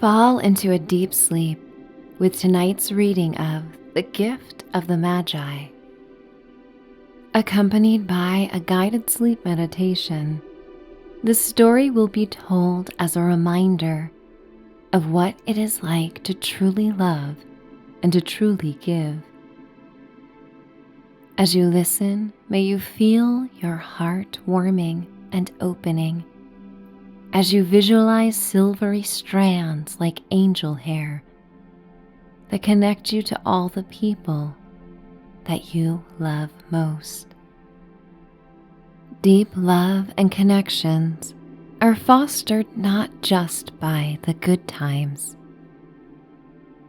Fall into a deep sleep with tonight's reading of The Gift of the Magi, accompanied by a guided sleep meditation. The story will be told as a reminder of what it is like to truly love and to truly give. As you listen, may you feel your heart warming and opening as you visualize silvery strands like angel hair that connect you to all the people that you love most. Deep love and connections are fostered not just by the good times.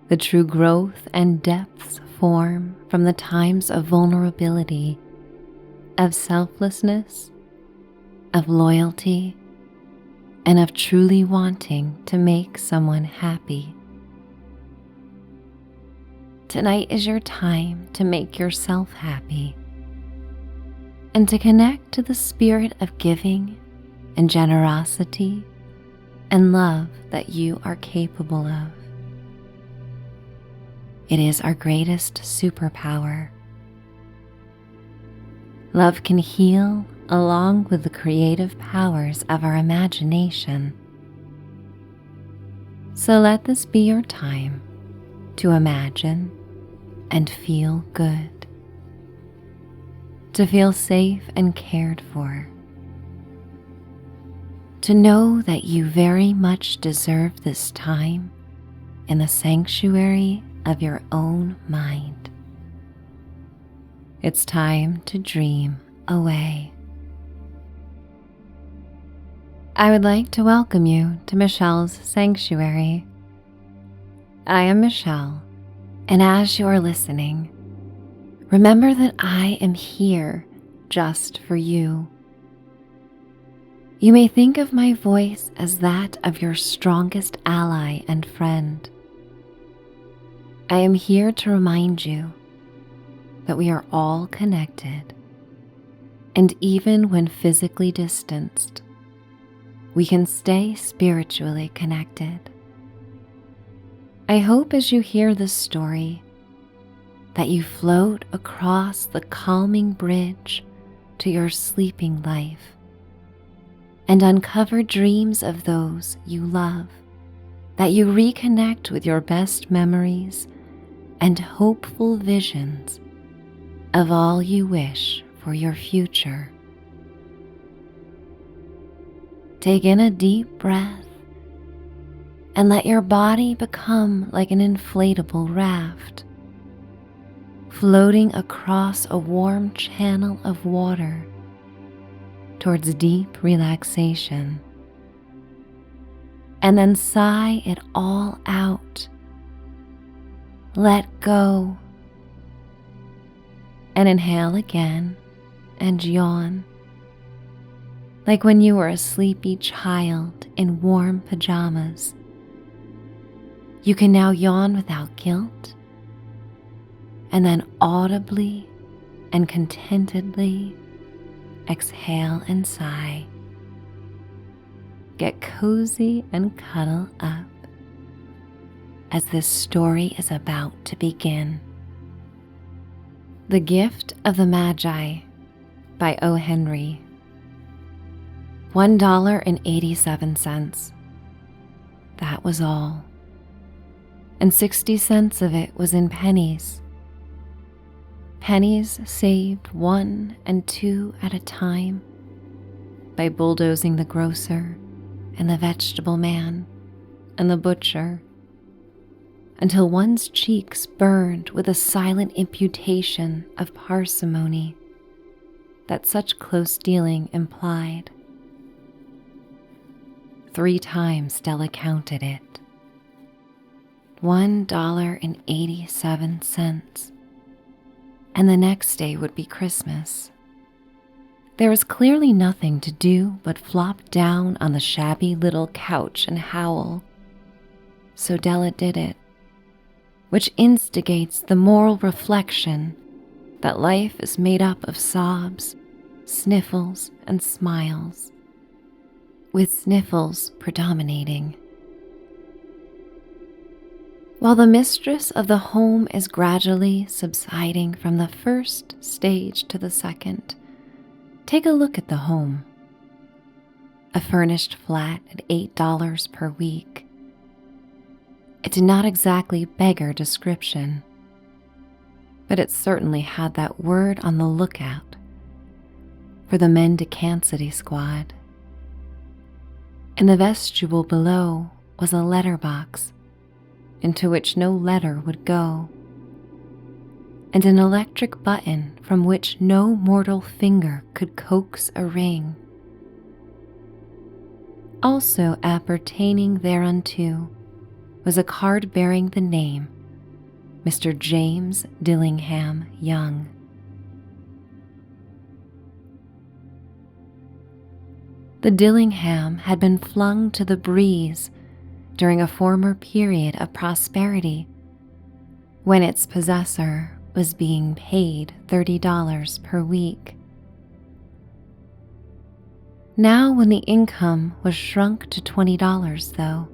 The true growth and depths form from the times of vulnerability, of selflessness, of loyalty, and of truly wanting to make someone happy. Tonight is your time to make yourself happy and to connect to the spirit of giving and generosity and love that you are capable of. It is our greatest superpower. Love can heal along with the creative powers of our imagination. So let this be your time to imagine and feel good, to feel safe and cared for, to know that you very much deserve this time in the sanctuary of your own mind. It's time to dream away. I would like to welcome you to Michelle's Sanctuary. I am Michelle, and as you are listening, remember that I am here just for you. You may think of my voice as that of your strongest ally and friend. I am here to remind you that we are all connected, and even when physically distanced, we can stay spiritually connected. I hope as you hear this story that you float across the calming bridge to your sleeping life and uncover dreams of those you love, that you reconnect with your best memories and hopeful visions of all you wish for your future. Take in a deep breath and let your body become like an inflatable raft, floating across a warm channel of water towards deep relaxation. And then sigh it all out. Let go. And inhale again and yawn, like when you were a sleepy child in warm pajamas. You can now yawn without guilt, and then audibly and contentedly exhale and sigh. Get cozy and cuddle up as this story is about to begin. The Gift of the Magi by O. Henry. $1.87. That was all. And 60 cents of it was in pennies. Pennies saved 1 and 2 at a time by bulldozing the grocer and the vegetable man and the butcher, until one's cheeks burned with a silent imputation of parsimony that such close dealing implied. 3 times Della counted it. $1.87. And the next day would be Christmas. There was clearly nothing to do but flop down on the shabby little couch and howl. So Della did it, which instigates the moral reflection that life is made up of sobs, sniffles, and smiles, with sniffles predominating. While the mistress of the home is gradually subsiding from the first stage to the second, take a look at the home. A furnished flat at $8 per week. It did not exactly beggar description, but it certainly had that word on the lookout for the mendicity squad. In the vestibule below was a letterbox into which no letter would go, and an electric button from which no mortal finger could coax a ring. Also appertaining thereunto was a card bearing the name Mr. James Dillingham Young. The Dillingham had been flung to the breeze during a former period of prosperity when its possessor was being paid $30 per week. Now when the income was shrunk to $20 though,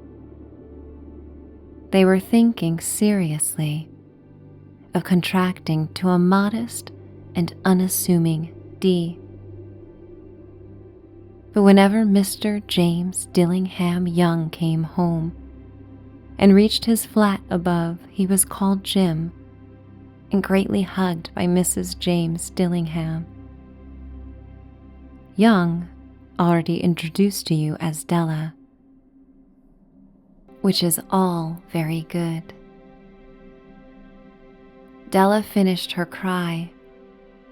they were thinking seriously of contracting to a modest and unassuming D. But whenever Mr. James Dillingham Young came home and reached his flat above, he was called Jim and greatly hugged by Mrs. James Dillingham. Young, already introduced to you as Della, which is all very good. Della finished her cry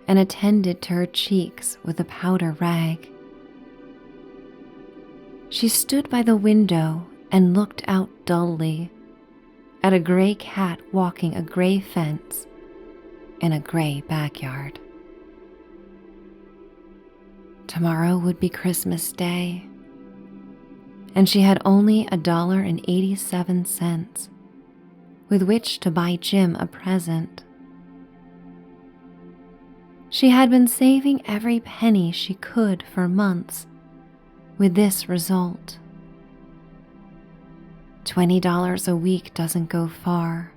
and attended to her cheeks with a powder rag. She stood by the window and looked out dully at a gray cat walking a gray fence in a gray backyard. Tomorrow would be Christmas Day, and she had only $1.87 with which to buy Jim a present. She had been saving every penny she could for months, with this result. $20 a week doesn't go far.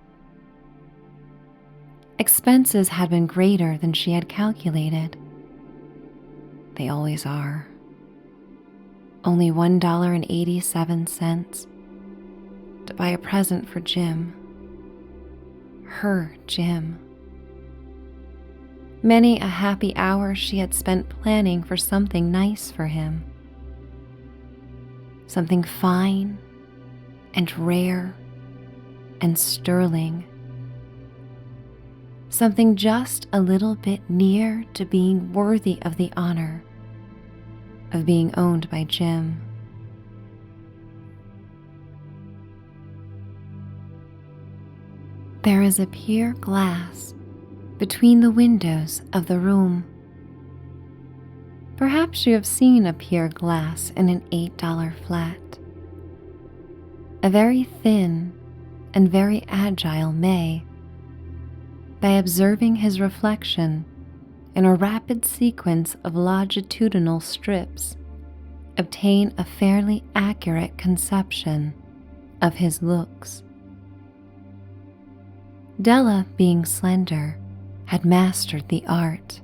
Expenses had been greater than she had calculated. They always are. Only $1.87 to buy a present for Jim. Her Jim. Many a happy hour she had spent planning for something nice for him. Something fine and rare and sterling. Something just a little bit near to being worthy of the honor of being owned by Jim. There is a pier glass between the windows of the room. Perhaps you have seen a pier glass in an $8 flat. A very thin and very agile may, by observing his reflection in a rapid sequence of longitudinal strips, obtain a fairly accurate conception of his looks. Della, being slender, had mastered the art.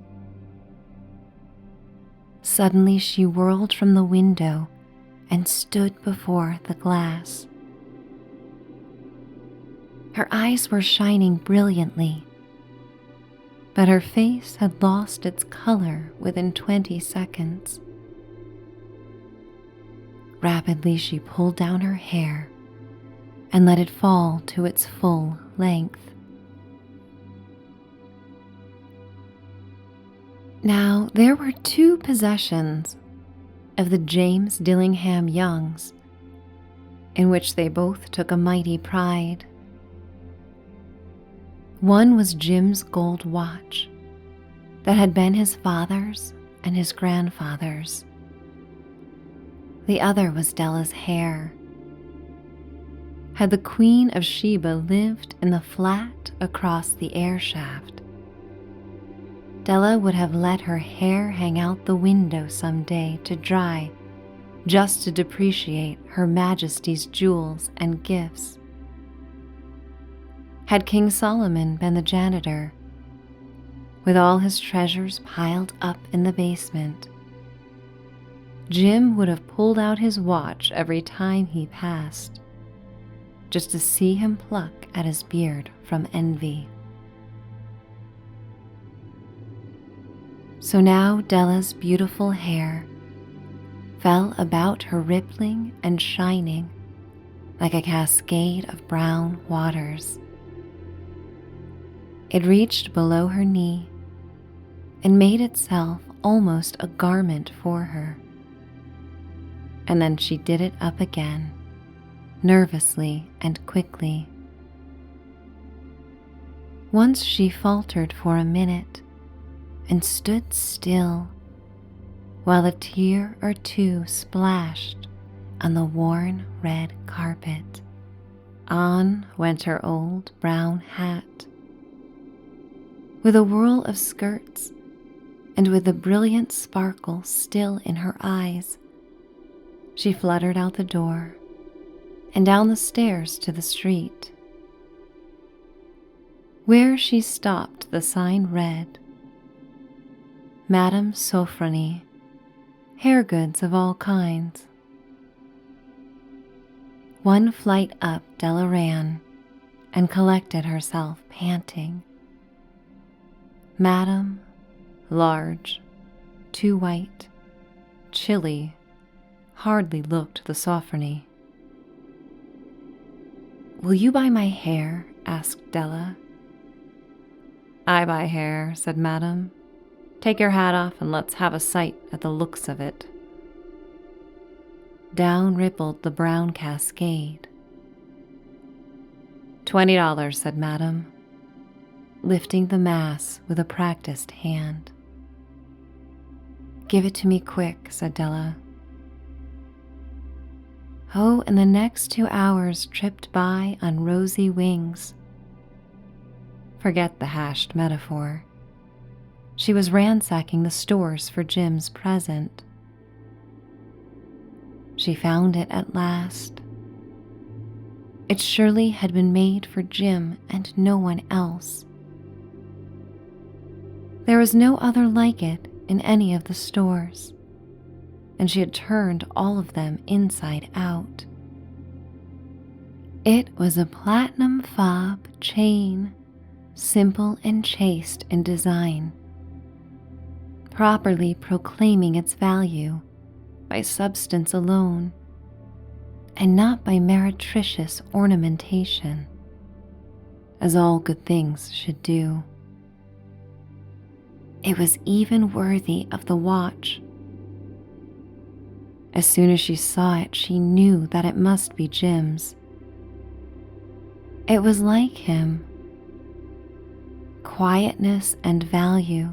Suddenly she whirled from the window and stood before the glass. Her eyes were shining brilliantly, but her face had lost its color within 20 seconds. Rapidly she pulled down her hair and let it fall to its full length. Now there were two possessions of the James Dillingham Youngs in which they both took a mighty pride. One was Jim's gold watch that had been his father's and his grandfather's. The other was Della's hair. Had the Queen of Sheba lived in the flat across the air shaft, Della would have let her hair hang out the window some day to dry, just to depreciate Her Majesty's jewels and gifts. Had King Solomon been the janitor, with all his treasures piled up in the basement, Jim would have pulled out his watch every time he passed, just to see him pluck at his beard from envy. So now Della's beautiful hair fell about her, rippling and shining like a cascade of brown waters. It reached below her knee and made itself almost a garment for her. And then she did it up again, nervously and quickly. Once she faltered for a minute and stood still while a tear or two splashed on the worn red carpet. On went her old brown hat. With a whirl of skirts and with the brilliant sparkle still in her eyes, she fluttered out the door and down the stairs to the street. Where she stopped, the sign read, Madame Sofronie, hair goods of all kinds. One flight up Della ran and collected herself, panting. Madame, large, too white, chilly, hardly looked the Sofronie. "Will you buy my hair?" asked Della. "I buy hair," said Madame. "Take your hat off and let's have a sight at the looks of it." Down rippled the brown cascade. $20, said Madame, lifting the mass with a practiced hand. "Give it to me quick," said Della. Oh, and the next 2 hours tripped by on rosy wings. Forget the hashed metaphor. She was ransacking the stores for Jim's present. She found it at last. It surely had been made for Jim and no one else. There was no other like it in any of the stores, and she had turned all of them inside out. It was a platinum fob chain, simple and chaste in design, properly proclaiming its value by substance alone, and not by meretricious ornamentation, as all good things should do. It was even worthy of the watch. As soon as she saw it, she knew that it must be Jim's. It was like him. Quietness and value.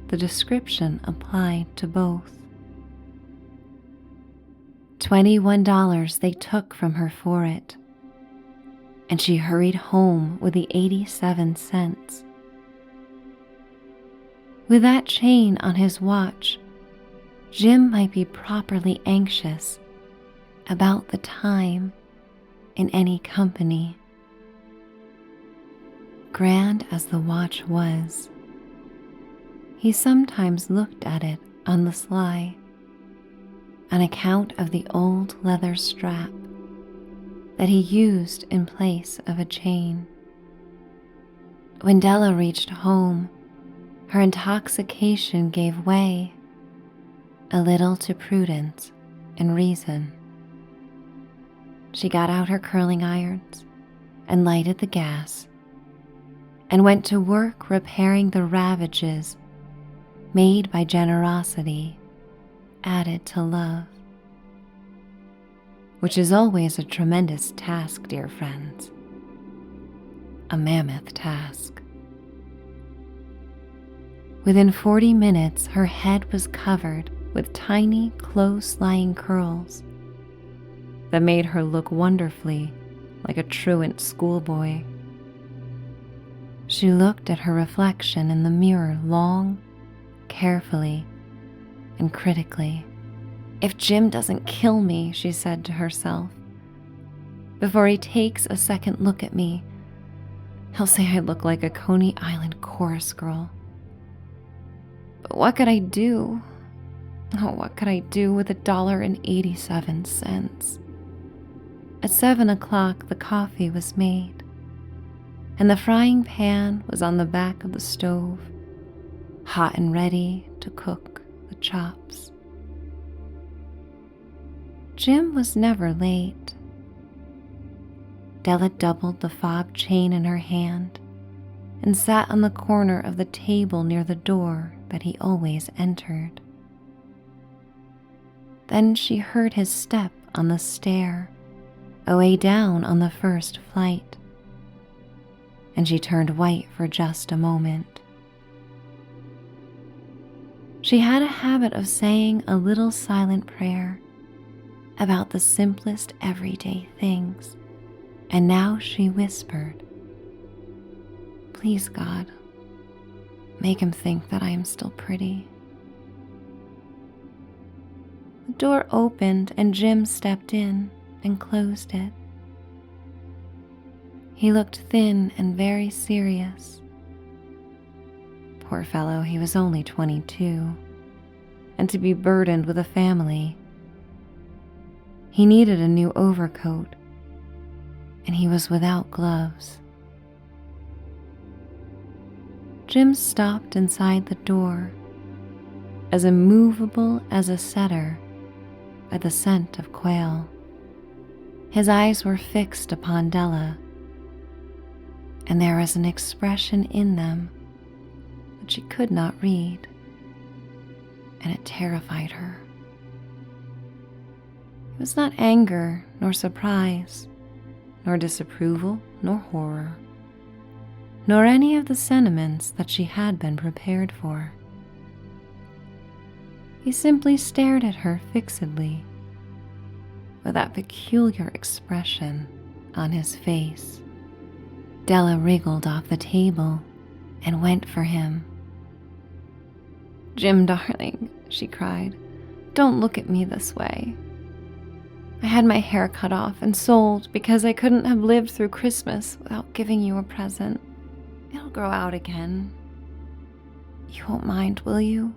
The description applied to both. $21 they took from her for it, and she hurried home with the 87 cents. With that chain on his watch, Jim might be properly anxious about the time in any company. Grand as the watch was, he sometimes looked at it on the sly, on account of the old leather strap that he used in place of a chain. When Della reached home, her intoxication gave way a little to prudence and reason. She got out her curling irons and lighted the gas and went to work repairing the ravages made by generosity added to love, which is always a tremendous task, dear friends, a mammoth task. Within 40 minutes, her head was covered with tiny, close-lying curls that made her look wonderfully like a truant schoolboy. She looked at her reflection in the mirror long, carefully, and critically. "If Jim doesn't kill me," she said to herself, Before he takes a second look at me, he'll say I look like a Coney Island chorus girl. But what could I do? Oh, what could I do with $1.87? At 7 o'clock, the coffee was made, and the frying pan was on the back of the stove, hot and ready to cook the chops. Jim was never late. Della doubled the fob chain in her hand and sat on the corner of the table near the door that he always entered. Then she heard his step on the stair, away down on the first flight, and she turned white for just a moment. She had a habit of saying a little silent prayer about the simplest everyday things, and now she whispered, "Please, God, make him think that I am still pretty." The door opened and Jim stepped in and closed it. He looked thin and very serious. Poor fellow, he was only 22, and to be burdened with a family. He needed a new overcoat, and he was without gloves. Jim stopped inside the door, as immovable as a setter by the scent of quail. His eyes were fixed upon Della, and there was an expression in them that she could not read, and it terrified her. It was not anger, nor surprise, nor disapproval, nor horror, nor any of the sentiments that she had been prepared for. He simply stared at her fixedly, with that peculiar expression on his face. Della wriggled off the table and went for him. "Jim, darling," she cried, "don't look at me this way. I had my hair cut off and sold because I couldn't have lived through Christmas without giving you a present. It'll grow out again. You won't mind, will you?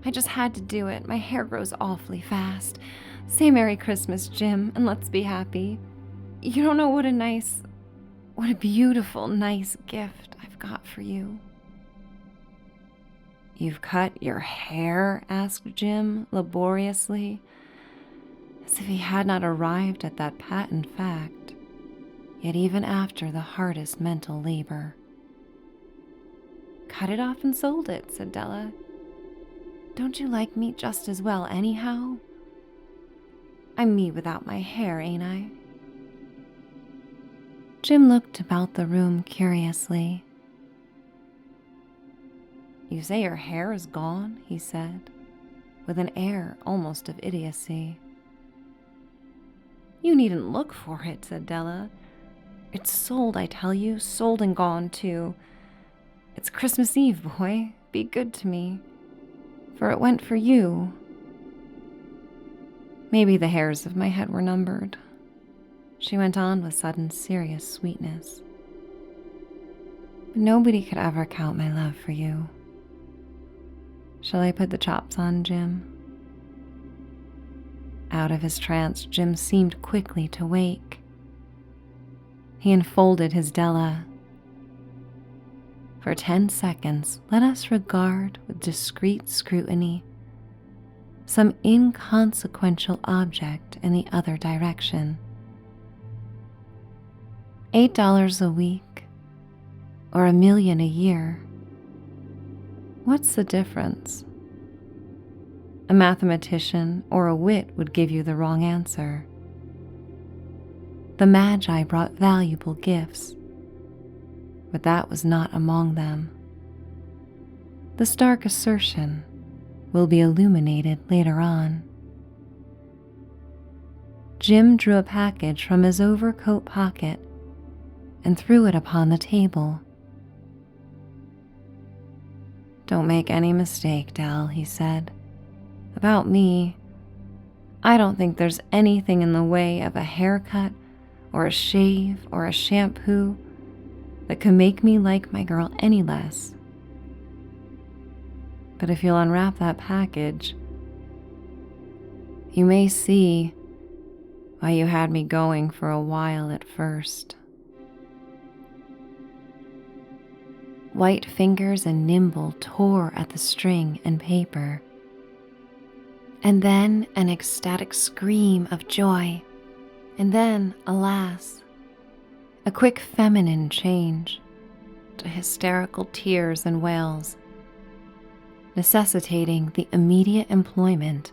I just had to do it. My hair grows awfully fast. Say Merry Christmas, Jim, and let's be happy. You don't know what a beautiful, nice gift I've got for you." "You've cut your hair?" asked Jim laboriously, as if he had not arrived at that patent fact, yet even after the hardest mental labor. "Cut it off and sold it," said Della. "Don't you like me just as well anyhow? I'm me without my hair, ain't I?" Jim looked about the room curiously. "You say your hair is gone?" he said, with an air almost of idiocy. "You needn't look for it," said Della. "It's sold, I tell you, sold and gone too. It's Christmas Eve, boy. Be good to me, for it went for you. Maybe the hairs of my head were numbered," she went on with sudden serious sweetness. "But nobody could ever count my love for you. Shall I put the chops on, Jim?" Out of his trance, Jim seemed quickly to wake. He enfolded his Della. For 10 seconds, let us regard with discreet scrutiny some inconsequential object in the other direction. $8 a week, or $1 million a year. What's the difference? A mathematician or a wit would give you the wrong answer. The Magi brought valuable gifts, but that was not among them. The stark assertion will be illuminated later on. Jim drew a package from his overcoat pocket and threw it upon the table. "Don't make any mistake, Dell," he said. "About me, I don't think there's anything in the way of a haircut or a shave or a shampoo that could make me like my girl any less. But if you'll unwrap that package, you may see why you had me going for a while at first. White fingers and nimble tore at the string and paper, and then an ecstatic scream of joy, and then, alas, a quick feminine change to hysterical tears and wails, necessitating the immediate employment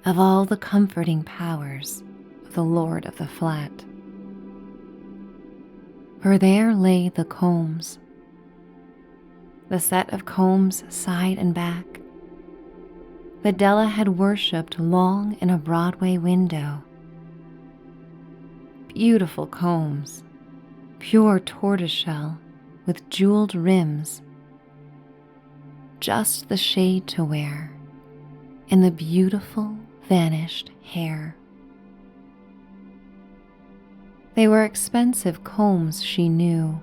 of all the comforting powers of the Lord of the Flat. For there lay the combs, the set of combs side and back that Della had worshipped long in a Broadway window. Beautiful combs, pure tortoiseshell with jeweled rims, just the shade to wear in the beautiful vanished hair. They were expensive combs, she knew,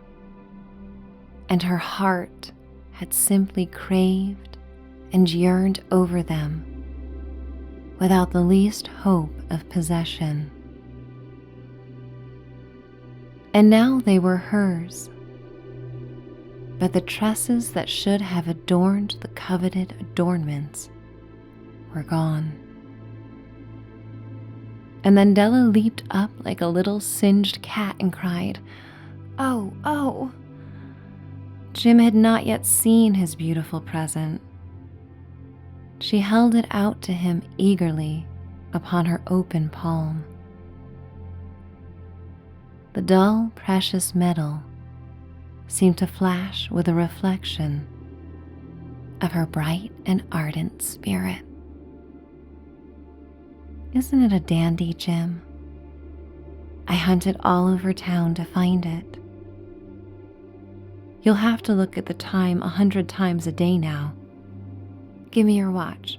and her heart had simply craved and yearned over them without the least hope of possession. And now they were hers, but the tresses that should have adorned the coveted adornments were gone. And then Della leaped up like a little singed cat and cried, "Oh, oh!" Jim had not yet seen his beautiful present. She held it out to him eagerly upon her open palm. The dull, precious metal seemed to flash with a reflection of her bright and ardent spirit. Isn't it a dandy, Jim? I hunted all over town to find it. You'll have to look at the time 100 times a day now. Give me your watch.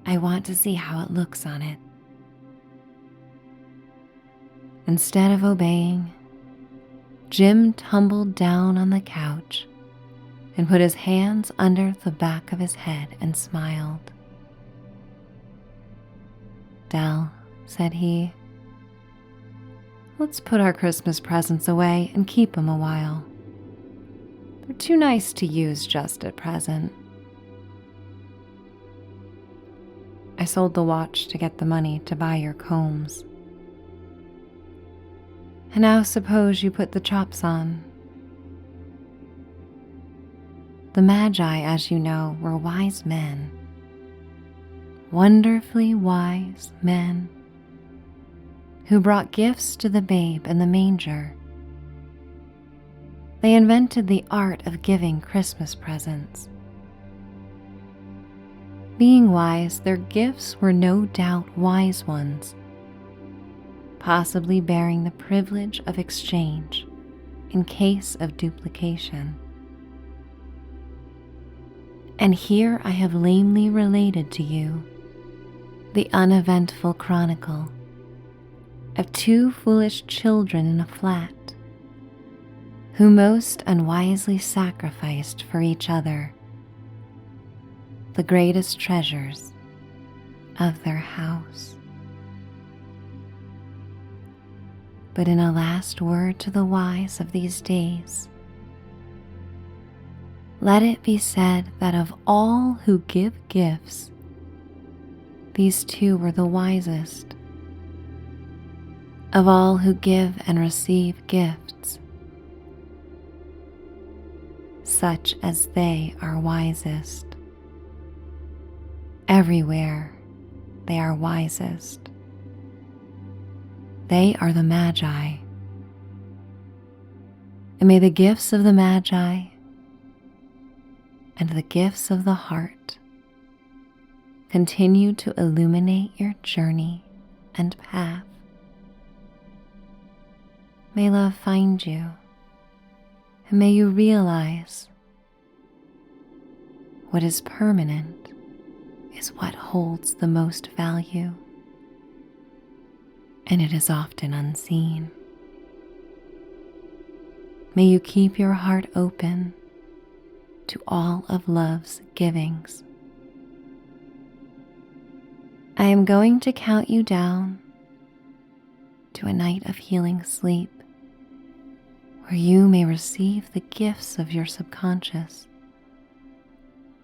I want to see how it looks on it. Instead of obeying, Jim tumbled down on the couch and put his hands under the back of his head and smiled. "Dell," said he, "let's put our Christmas presents away and keep 'em a while. They're too nice to use just at present." "I sold the watch to get the money to buy your combs. And now suppose you put the chops on." The Magi, as you know, were wise men, wonderfully wise men, who brought gifts to the babe in the manger. They invented the art of giving Christmas presents. Being wise, their gifts were no doubt wise ones, possibly bearing the privilege of exchange in case of duplication. And here I have lamely related to you the uneventful chronicle of two foolish children in a flat who most unwisely sacrificed for each other the greatest treasures of their house. But in a last word to the wise of these days, let it be said that of all who give gifts, these two were the wisest. Of all who give and receive gifts, such as they are wisest. Everywhere they are wisest. They are the Magi. And may the gifts of the Magi and the gifts of the heart continue to illuminate your journey and path. May love find you, and may you realize what is permanent is what holds the most value. and it is often unseen. May you keep your heart open to all of love's givings. I am going to count you down to a night of healing sleep where you may receive the gifts of your subconscious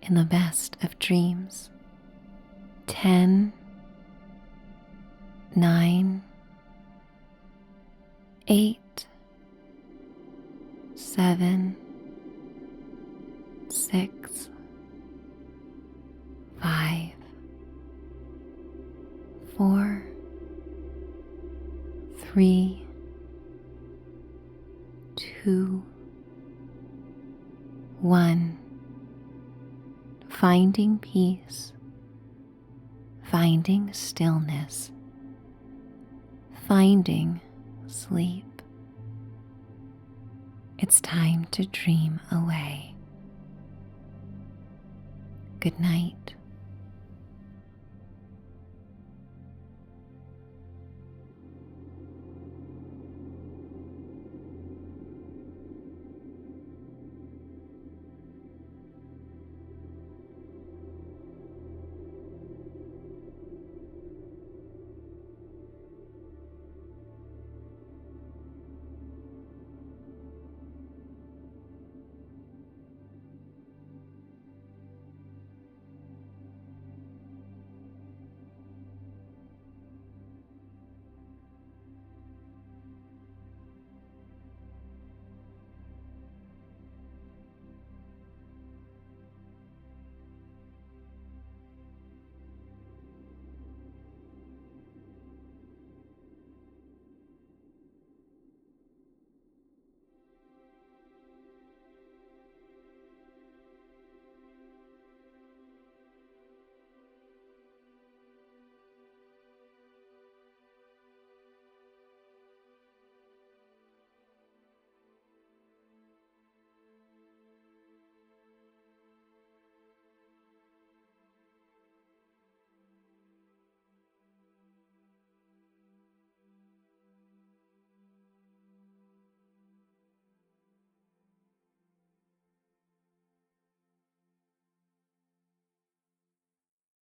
in the best of dreams. 10, 9, 8, 7, 6, 5, 4, 3, 2, 1. Finding peace, finding stillness, finding sleep. It's time to dream away. Good night.